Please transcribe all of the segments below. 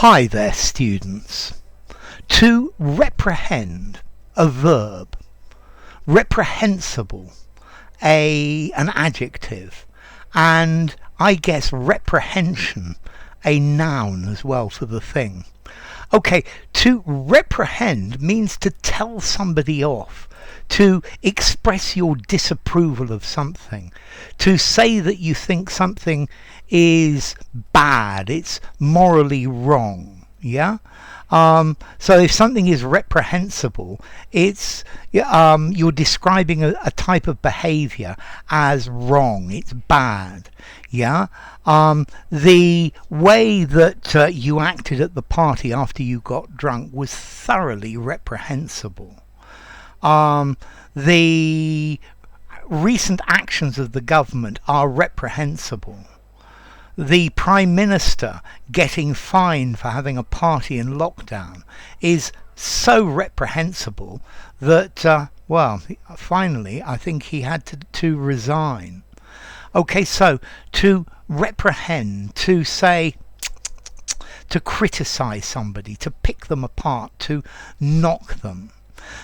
Hi there, students. To reprehend, a verb. Reprehensible, an adjective. And I guess reprehension, a noun as well for the thing. Okay, to reprehend means to tell somebody off, to express your disapproval of something, to say that you think something is bad, it's morally wrong, yeah? So if something is reprehensible, it's you're describing a type of behavior as wrong, it's bad, yeah? The way that you acted at the party after you got drunk was thoroughly reprehensible. The recent actions of the government are reprehensible. The Prime Minister getting fined for having a party in lockdown is so reprehensible that, well, finally I think he had to resign. Okay, so to reprehend, to say, to criticize somebody, to pick them apart, to knock them.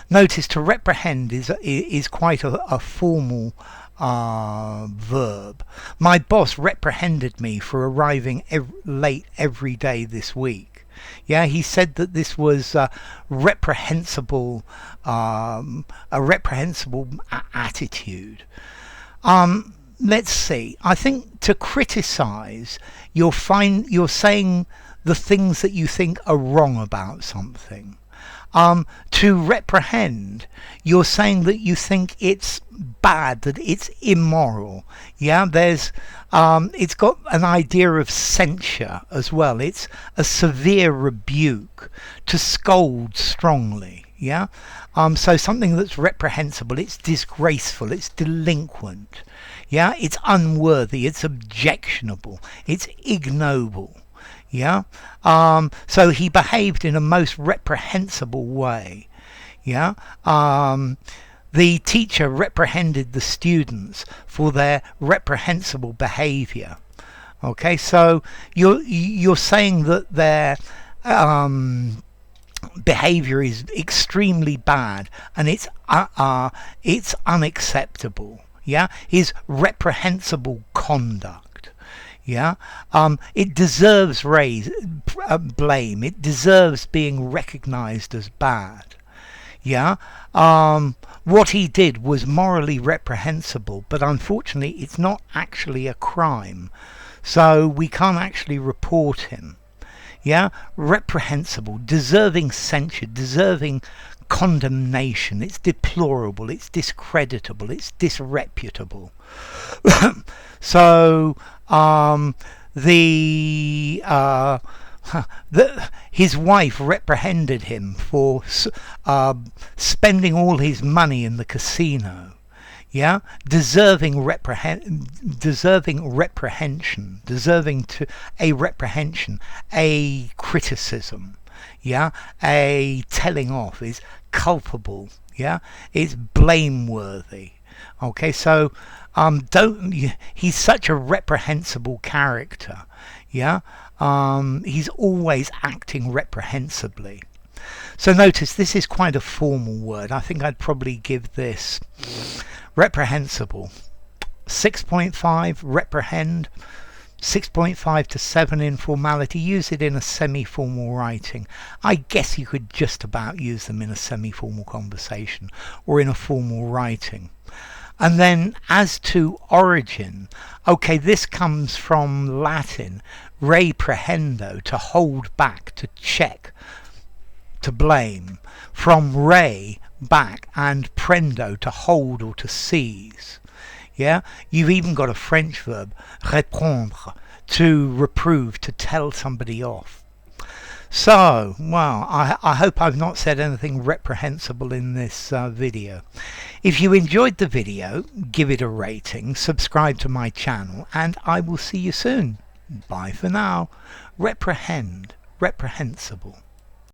Notice to reprehend is quite a formal verb. My boss reprehended me for arriving late every day this week. Yeah, he said that this was reprehensible, a reprehensible attitude. Let's see. I think to criticize, you're saying the things that you think are wrong about something. To reprehend, you're saying that you think it's bad, that it's immoral. Yeah, there's it's got an idea of censure as well. It's a severe rebuke, to scold strongly. Yeah, so something that's reprehensible, it's disgraceful, it's delinquent. Yeah, it's unworthy, it's objectionable, it's ignoble. Yeah, so he behaved in a most reprehensible way. Yeah, the teacher reprehended the students for their reprehensible behavior. Okay, so you're saying that their behavior is extremely bad and it's unacceptable. Yeah, his reprehensible conduct. Yeah, it deserves blame. It deserves being recognized as bad. Yeah, what he did was morally reprehensible, but unfortunately it's not actually a crime, so we can't actually report him. Yeah, reprehensible, deserving censure, deserving condemnation. It's deplorable, it's discreditable, it's disreputable. So his wife reprehended him for spending all his money in the casino. Yeah, deserving reprehension, a criticism. Yeah, a telling off is culpable. Yeah, it's blameworthy. Okay, so he's such a reprehensible character. Yeah, he's always acting reprehensibly. So notice this is quite a formal word. I think I'd probably give this reprehensible 6.5, reprehend 6.5 to 7 in formality. Use it in a semi-formal writing. I guess you could just about use them in a semi-formal conversation or in a formal writing. And then as to origin, okay, this comes from Latin, reprehendo, to hold back, to check, to blame. From re, back, and prendo, to hold or to seize. Yeah, you've even got a French verb, reprendre, to reprove, to tell somebody off. So, well, I hope I've not said anything reprehensible in this video. If you enjoyed the video, give it a rating, subscribe to my channel, and I will see you soon. Bye for now. Reprehend, reprehensible.